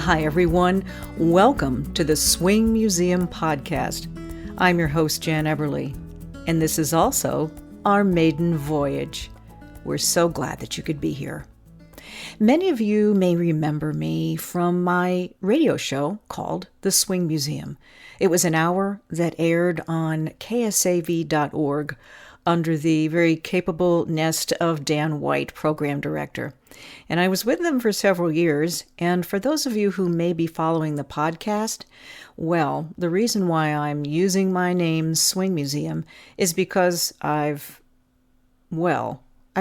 Hi, everyone. Welcome to the Swing Museum podcast. I'm your host, Jan Eberle, and this is also our maiden voyage. We're so glad that you could be here. Many of you may remember me from my radio show called The Swing Museum. It was an hour that aired on ksav.org under the very capable nest of Dan White, program director. And I was with them for several years, and for those of you who may be following the podcast, well, the reason why I'm using my name, Swing Museum, is because I've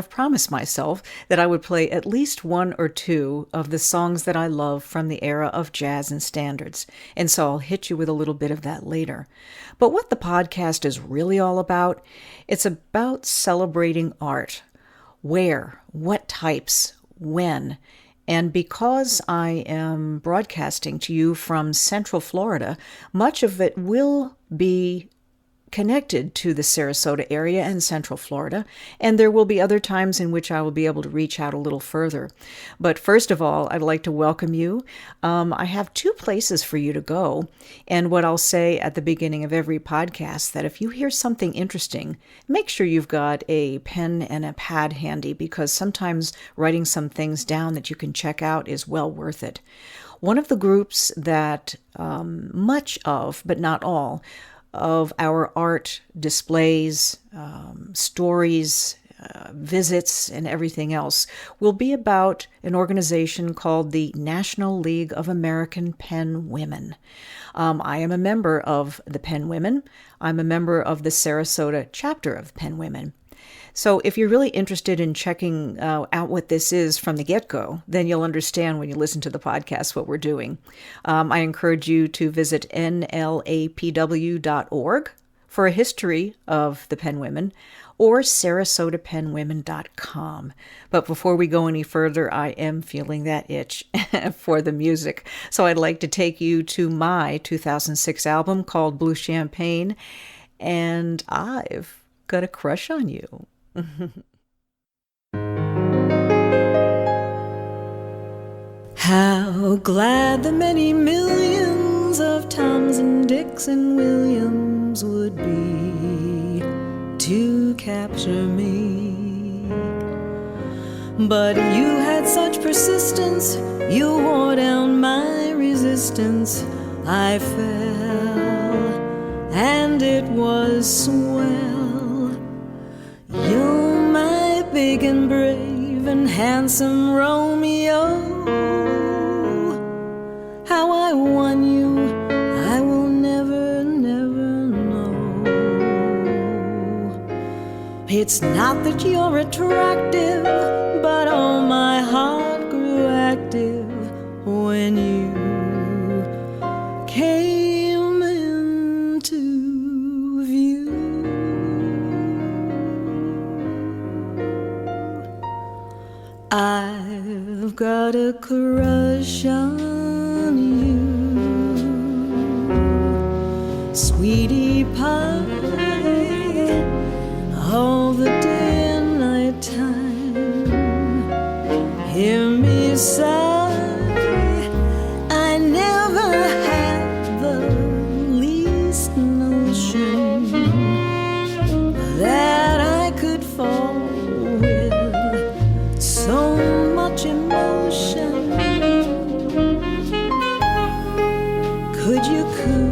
promised myself that I would play at least one or two of the songs that I love from the era of jazz and standards, and so I'll hit you with a little bit of that later. But what the podcast is really all about, it's about celebrating art. Where, what types, when, and because I am broadcasting to you from Central Florida, much of it will be connected to the Sarasota area and Central Florida, and there will be other times in which I will be able to reach out a little further. But first of all, I'd like to welcome you. I have two places for you to go, and what I'll say at the beginning of every podcast, that if you hear something interesting, make sure you've got a pen and a pad handy, because sometimes writing some things down that you can check out is well worth it. One of the groups that much of, but not all, of our art displays, stories, visits, and everything else will be about an organization called the National League of American Pen Women. I am a member of the Pen Women. I'm a member of the Sarasota chapter of Pen Women. So if you're really interested in checking out what this is from the get-go, then you'll understand when you listen to the podcast what we're doing. I encourage you to visit nlapw.org for a history of the Pen Women, or sarasotapenwomen.com. But before we go any further, I am feeling that itch for the music. So I'd like to take you to my 2006 album called Blue Champagne, and I've got a crush on you. How glad the many millions of Toms and Dicks and Williams would be to capture me. But you had such persistence, you wore down my resistance. I fell, and it was swell. You're my big and brave and handsome Romeo. How I won you, I will never, never know. It's not that you're attractive, but oh, my heart grew active when you came into view. I've got a crush on you, sweetie pie, all the day and night time. Hear me sigh, I never had the least notion that I could fall with so much emotion. Could you coo?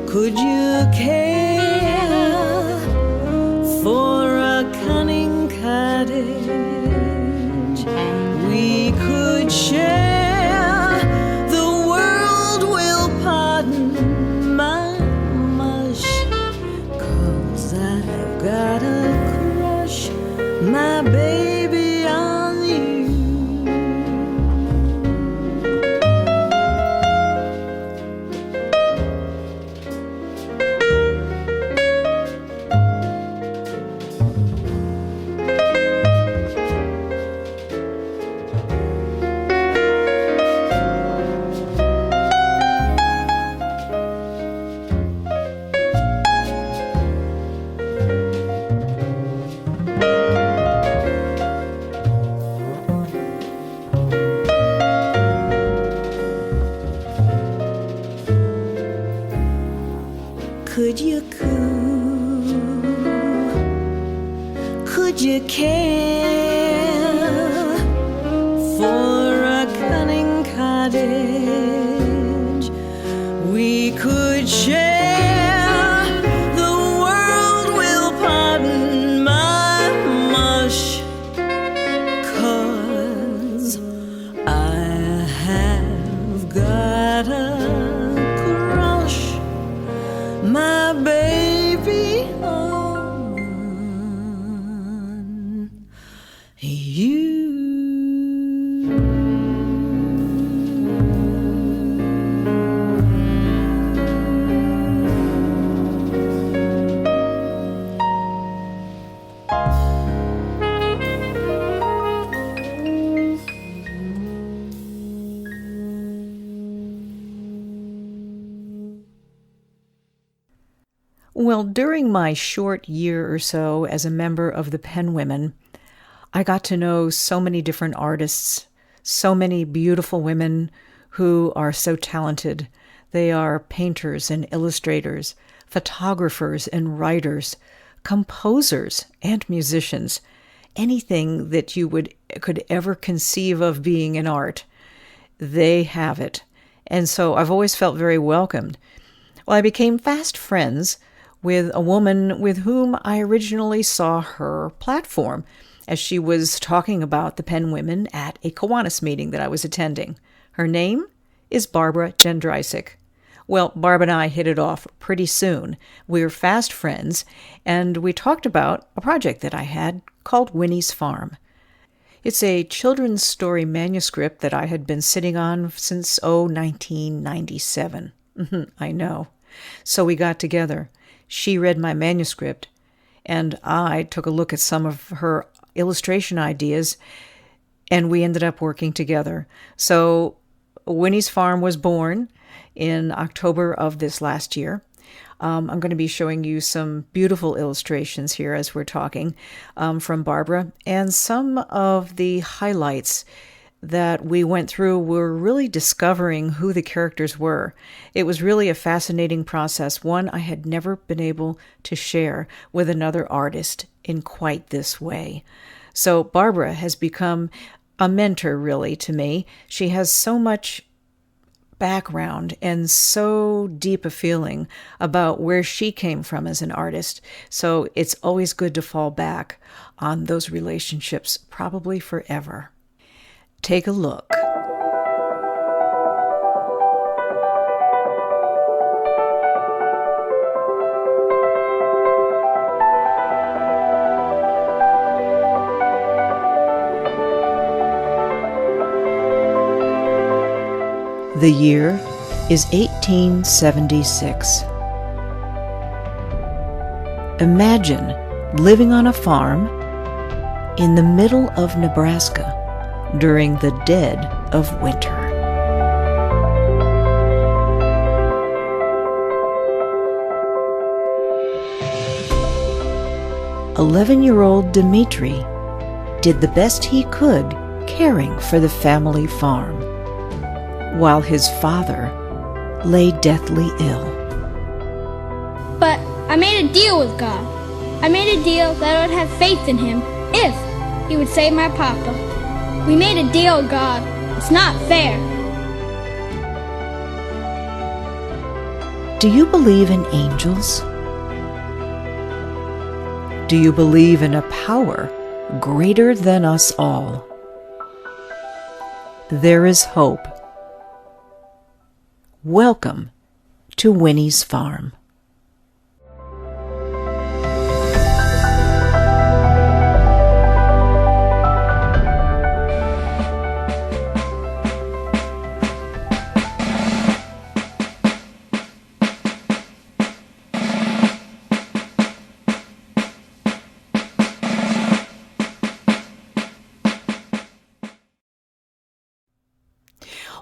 Could you care for a cunning cottage we could share? The world will pardon my mush, 'cause I've got a crush, my baby, on you. could you coo? Could you care for a cunning cottage? We could share. The world will pardon my mush, 'cause I have got a crush, my baby, on you. Well, during my short year or so as a member of the Pen Women, I got to know so many different artists, so many beautiful women who are so talented. They are painters and illustrators, photographers and writers, composers and musicians, anything that you could ever conceive of being in art. They have it. And so I've always felt very welcomed. Well, I became fast friends with a woman with whom I originally saw her platform as she was talking about the Pen Women at a Kiwanis meeting that I was attending. Her name is Barbara Jendrysik. Well, Barb and I hit it off pretty soon. We were fast friends, and we talked about a project that I had called Winnie's Farm. It's a children's story manuscript that I had been sitting on since, 1997. I know. So we got together. She read my manuscript, and I took a look at some of her illustration ideas, and we ended up working together. So Winnie's Farm was born in October of this last year. I'm going to be showing you some beautiful illustrations here as we're talking from Barbara, and some of the highlights that we went through were really discovering who the characters were. It was really a fascinating process, one I had never been able to share with another artist in quite this way. So Barbara has become a mentor, really, to me. She has so much background and so deep a feeling about where she came from as an artist. So it's always good to fall back on those relationships, probably forever. Take a look. The year is 1876. Imagine living on a farm in the middle of Nebraska during the dead of winter. "11-year-old Dmitri did the best he could caring for the family farm, while his father lay deathly ill. But I made a deal with God. I made a deal that I would have faith in him if he would save my papa. We made a deal, God. It's not fair." Do you believe in angels? Do you believe in a power greater than us all? There is hope. Welcome to Winnie's Farm.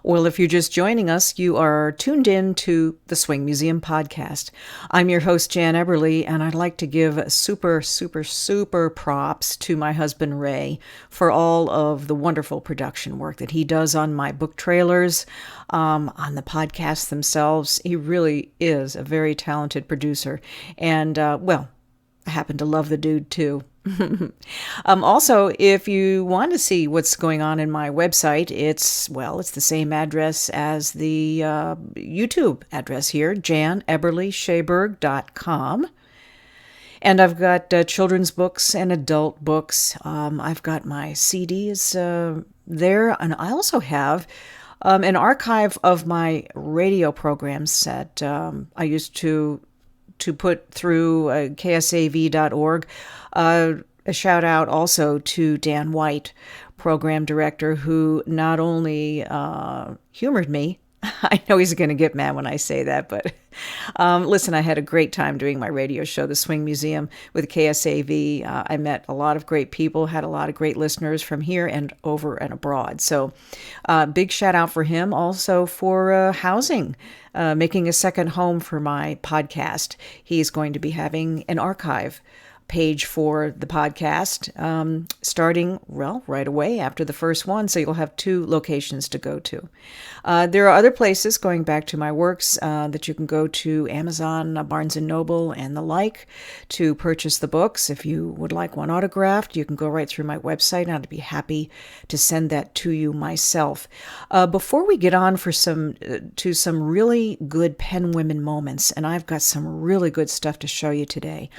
Well, if you're just joining us, you are tuned in to the Swing Museum podcast. I'm your host, Jan Eberle, and I'd like to give super props to my husband, Ray, for all of the wonderful production work that he does on my book trailers, on the podcasts themselves. He really is a very talented producer. And, well, I happen to love the dude, too. Also, if you want to see what's going on in my website, it's the same address as the YouTube address here, janeberleshaberg.com. And I've got children's books and adult books. I've got my CDs there, and I also have an archive of my radio programs that I used to put through ksav.org. A shout out also to Dan White, program director, who not only humored me. I know he's going to get mad when I say that, but listen, I had a great time doing my radio show, The Swing Museum, with KSAV. I met a lot of great people, had a lot of great listeners from here and over and abroad. So big shout out for him, also for housing, making a second home for my podcast. He's going to be having an archive page for the podcast starting, right away after the first one. So you'll have 2 locations to go to. There are other places, going back to my works, that you can go to, Amazon, Barnes & Noble, and the like, to purchase the books. If you would like one autographed, you can go right through my website, and I'd be happy to send that to you myself. Before we get on to some really good pen women moments, and I've got some really good stuff to show you today,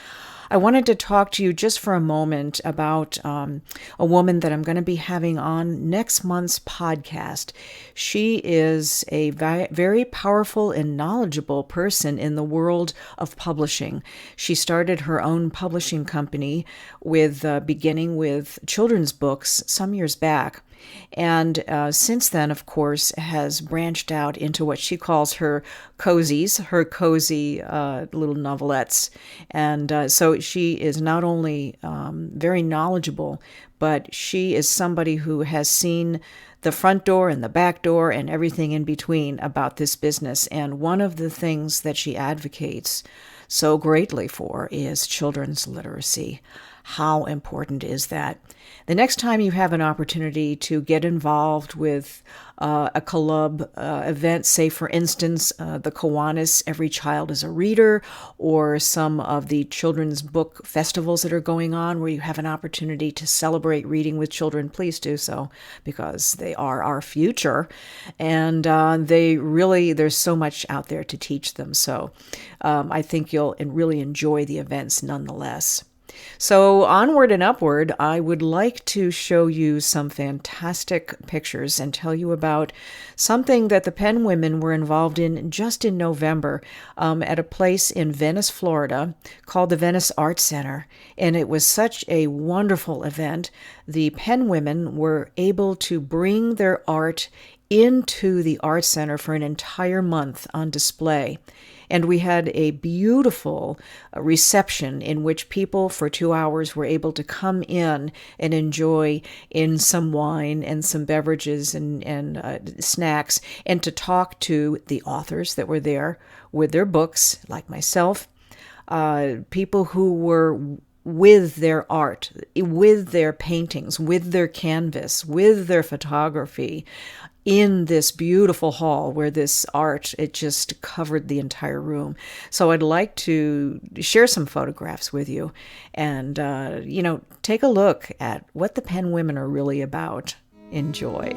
I wanted to talk to you just for a moment about a woman that I'm going to be having on next month's podcast. She is a very powerful and knowledgeable person in the world of publishing. She started her own publishing company beginning with children's books some years back. And since then, of course, has branched out into what she calls her cozy little novelettes. And so she is not only very knowledgeable, but she is somebody who has seen the front door and the back door and everything in between about this business. And one of the things that she advocates so greatly for is children's literacy. How important is that? The next time you have an opportunity to get involved with a club event, say for instance, the Kiwanis, Every Child is a Reader, or some of the children's book festivals that are going on where you have an opportunity to celebrate reading with children, please do so, because they are our future. And there's so much out there to teach them. So I think you'll really enjoy the events nonetheless. So onward and upward, I would like to show you some fantastic pictures and tell you about something that the Pen Women were involved in just in November at a place in Venice, Florida, called the Venice Art Center. And it was such a wonderful event. The Pen Women were able to bring their art into the Art Center for an entire month on display. And we had a beautiful reception in which people for 2 hours were able to come in and enjoy in some wine and some beverages and snacks, and to talk to the authors that were there with their books, like myself, people who were with their art, with their paintings, with their canvas, with their photography, in this beautiful hall where this art, it just covered the entire room. So I'd like to share some photographs with you and, take a look at what the Pen Women are really about. Enjoy.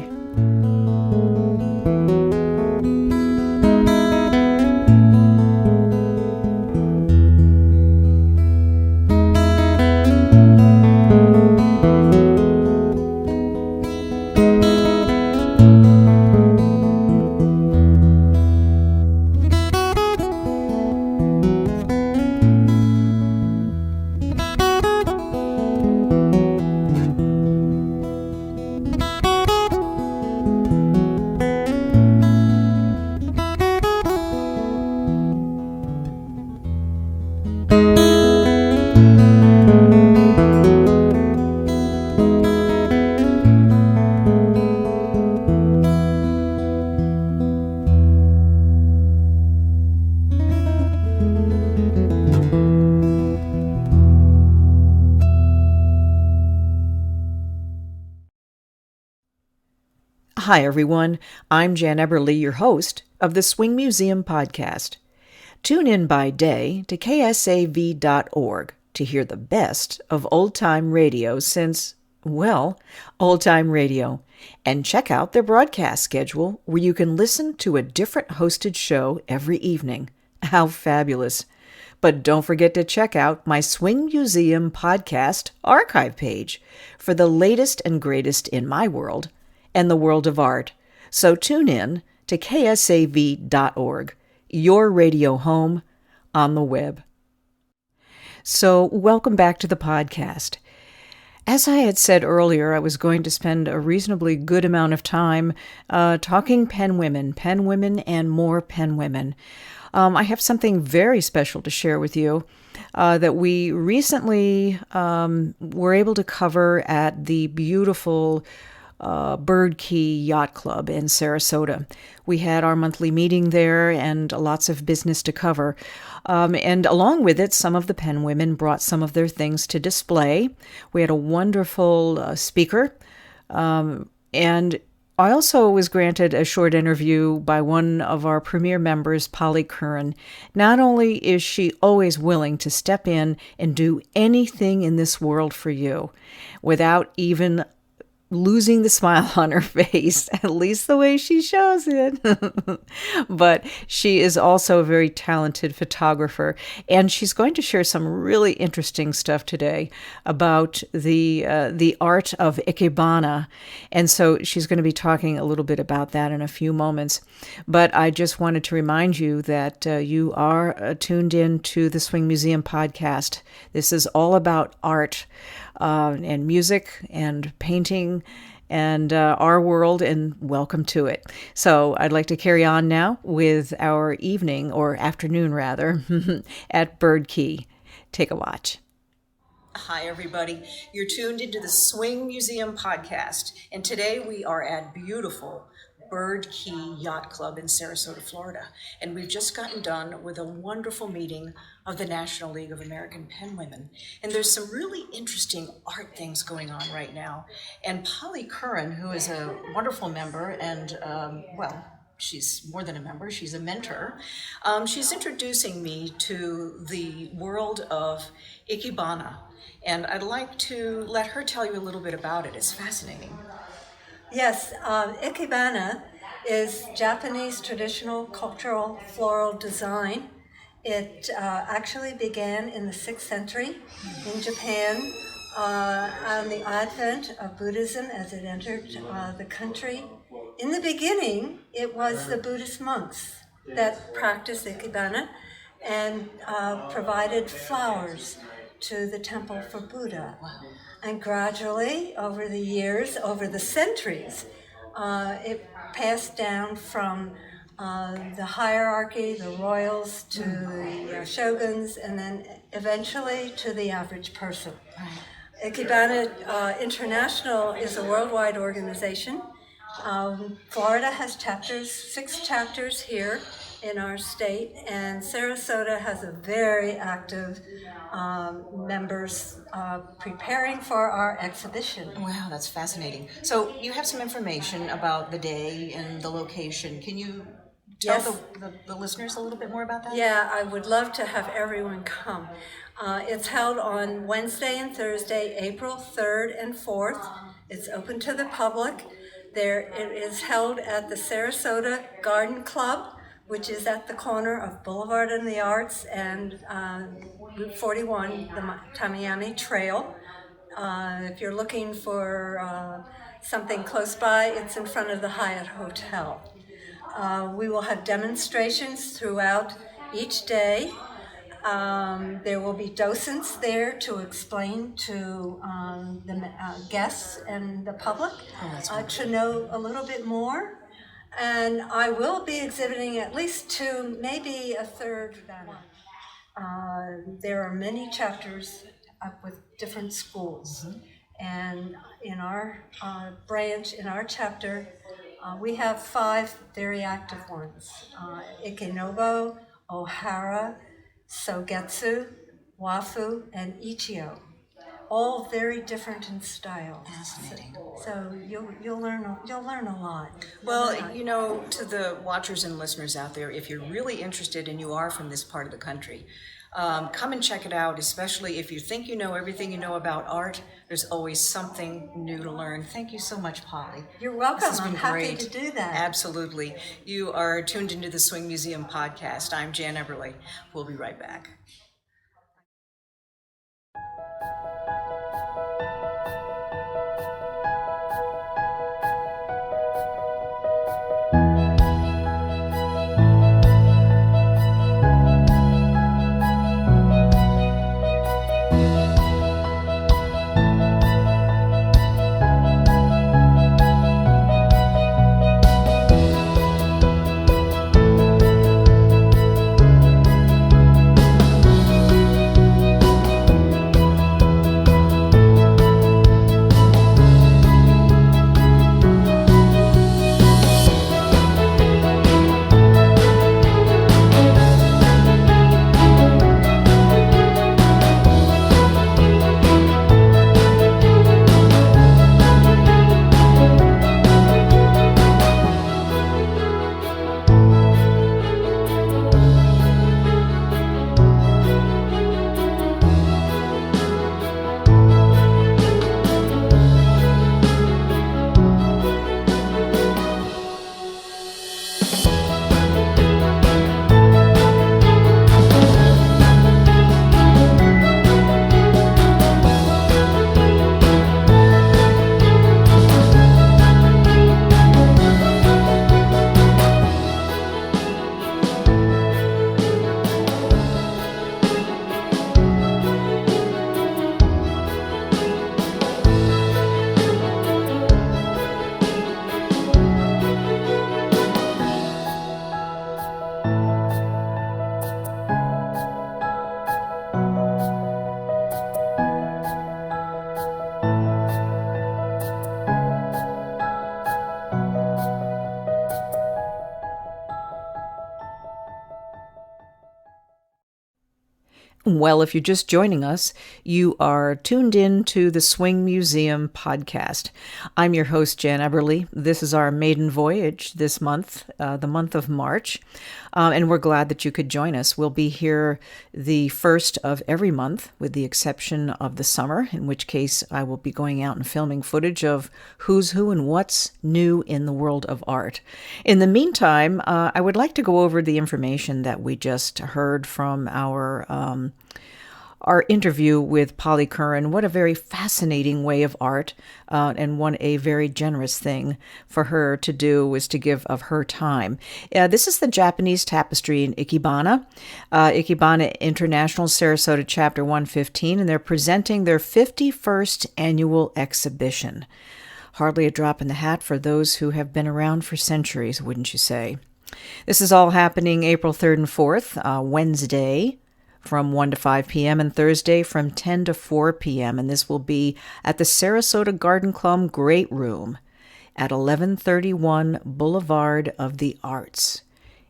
Hi, everyone. I'm Jan Eberle, your host of the Swing Museum podcast. Tune in by day to ksav.org to hear the best of old-time radio since, well, old-time radio. And check out their broadcast schedule where you can listen to a different hosted show every evening. How fabulous. But don't forget to check out my Swing Museum podcast archive page for the latest and greatest in my world and the world of art. So tune in to ksav.org, your radio home on the web. So welcome back to the podcast. As I had said earlier, I was going to spend a reasonably good amount of time talking pen women, and more pen women. I have something very special to share with you that we recently were able to cover at the beautiful Bird Key Yacht Club in Sarasota. We had our monthly meeting there and lots of business to cover. And along with it, some of the pen women brought some of their things to display. We had a wonderful speaker, and I also was granted a short interview by one of our premier members, Polly Curran. Not only is she always willing to step in and do anything in this world for you without even losing the smile on her face, at least the way she shows it. But she is also a very talented photographer, and she's going to share some really interesting stuff today about the art of ikebana. And so she's going to be talking a little bit about that in a few moments. But I just wanted to remind you that you are tuned in to the Swing Museum podcast. This is all about art and music and painting and our world, and welcome to it. So I'd like to carry on now with our evening, or afternoon rather, at Bird Key. Take a watch. Hi, everybody. You're tuned into the Swing Museum podcast, and today we are at beautiful Bird Key Yacht Club in Sarasota, Florida. And we've just gotten done with a wonderful meeting of the National League of American Pen Women. And there's some really interesting art things going on right now. And Polly Curran, who is a wonderful member and, she's more than a member, she's a mentor. She's introducing me to the world of ikebana. And I'd like to let her tell you a little bit about it. It's fascinating. Yes, ikebana is Japanese traditional cultural floral design. It actually began in the 6th century in Japan on the advent of Buddhism as it entered the country. In the beginning, it was the Buddhist monks that practiced ikebana and provided flowers to the temple for Buddha. And gradually, over the years, over the centuries, it passed down from the hierarchy, the royals, to the shoguns, and then eventually to the average person. Ikebana International is a worldwide organization. Florida has chapters, 6 chapters here in our state, and Sarasota has a very active members preparing for our exhibition. Wow, that's fascinating. So you have some information about the day and the location. Can you tell the listeners a little bit more about that? Yeah, I would love to have everyone come. It's held on Wednesday and Thursday, April 3rd and 4th. It's open to the public. It is held at the Sarasota Garden Club, which is at the corner of Boulevard and the Arts and Route 41, the Tamiami Trail. If you're looking for something close by, it's in front of the Hyatt Hotel. We will have demonstrations throughout each day. There will be docents there to explain to the guests and the public to know a little bit more. And I will be exhibiting at least 2, maybe a third banner. There are many chapters with different schools. Mm-hmm. And in our branch, in our chapter, we have 5 very active ones. Ikenobo, Ohara, Sogetsu, Wafu, and Ichio. all very different in style. Fascinating. So you'll learn a lot. Well, you know, to the watchers and listeners out there, if you're really interested and you are from this part of the country, come and check it out, especially if you think you know everything you know about art. There's always something new to learn. Thank you so much, Polly. You're welcome. This has been I'm happy great. to do that. Absolutely. You are tuned into the Swing Museum podcast. I'm Jan Eberle. We'll be right back. Well, if you're just joining us, you are tuned in to the Swing Museum podcast. I'm your host, Jan Eberle. This is our maiden voyage this month, the month of March, and we're glad that you could join us. We'll be here the first of every month, with the exception of the summer, in which case I will be going out and filming footage of who's who and what's new in the world of art. In the meantime, I would like to go over the information that we just heard from our interview with Polly Curran. What a very fascinating way of art, and a very generous thing for her to do was to give of her time. This is the Japanese tapestry in Ikebana, Ikebana International, Sarasota Chapter 115, and they're presenting their 51st annual exhibition. Hardly a drop in the hat for those who have been around for centuries, wouldn't you say? This is all happening April 3rd and 4th, Wednesday, from 1 to 5 p.m. and Thursday from 10 to 4 p.m. And this will be at the Sarasota Garden Club Great Room at 1131 Boulevard of the Arts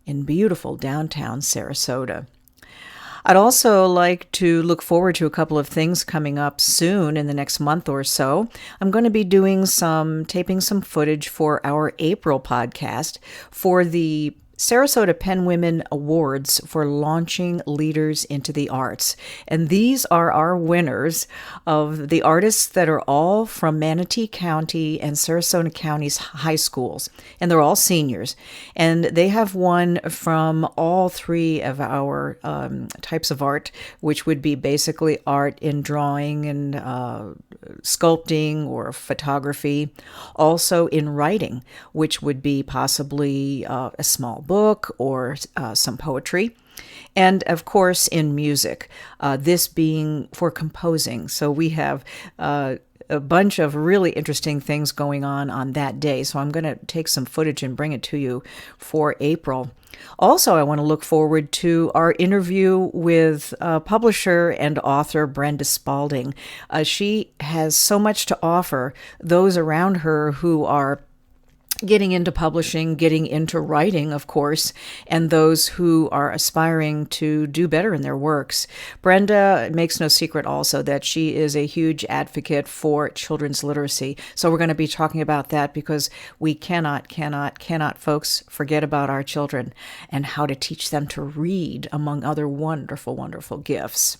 in beautiful downtown Sarasota. I'd also like to look forward to a couple of things coming up soon in the next month or so. I'm going to be taping some footage for our April podcast for the Sarasota Pen Women Awards for launching leaders into the arts. And these are our winners of the artists that are all from Manatee County and Sarasota County's high schools. And they're all seniors. And they have won from all three of our types of art, which would be basically art in drawing and sculpting or photography. Also in writing, which would be possibly a small book or some poetry. And of course in music, this being for composing. So we have a bunch of really interesting things going on that day. So I'm going to take some footage and bring it to you for April. Also, I want to look forward to our interview with publisher and author Brenda Spalding. She has so much to offer those around her who are getting into publishing, getting into writing, of course, and those who are aspiring to do better in their works. Brenda makes no secret also that she is a huge advocate for children's literacy. So we're going to be talking about that because we cannot, folks, forget about our children and how to teach them to read, among other wonderful, wonderful gifts.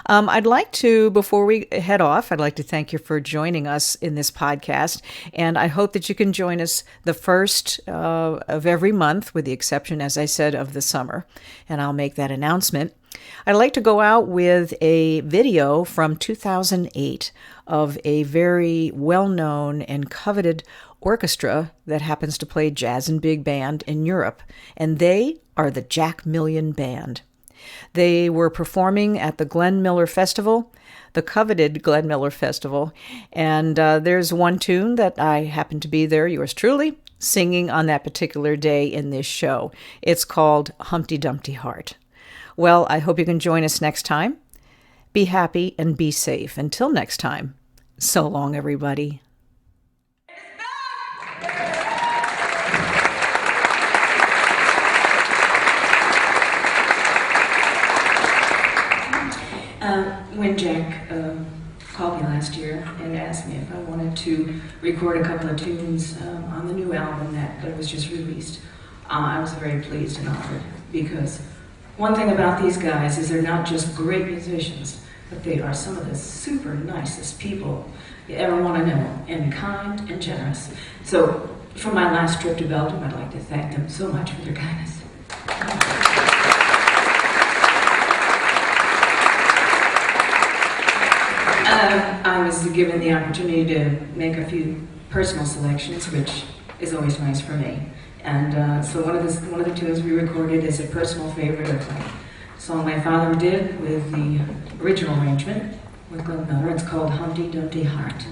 I'd like to, before we head off, I'd like to thank you for joining us in this podcast, and I hope that you can join us the first of every month, with the exception, as I said, of the summer, and I'll make that announcement. I'd like to go out with a video from 2008 of a very well-known and coveted orchestra that happens to play jazz and big band in Europe, and they are the Jack Million Band. They were performing at the Glenn Miller Festival, the coveted Glenn Miller Festival, and there's one tune that I happened to be there, yours truly, singing on that particular day in this show. It's called Humpty Dumpty Heart. Well, I hope you can join us next time. Be happy and be safe. Until next time, so long, everybody. When Jack called me last year and asked me if I wanted to record a couple of tunes on the new album that was just released, I was very pleased and honored, because one thing about these guys is they're not just great musicians, but they are some of the super nicest people you ever want to know, and kind and generous. So from my last trip to Belgium, I'd like to thank them so much for their kindness. I was given the opportunity to make a few personal selections, which is always nice for me. And so one of the tunes we recorded is a personal favorite of a song my father did with the original arrangement with Glenn Miller. It's called Humpty Dumpty Heart.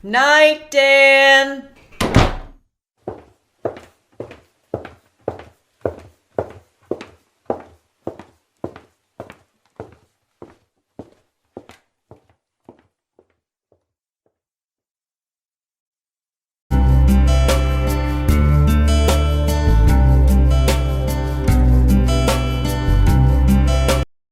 Night, Dan.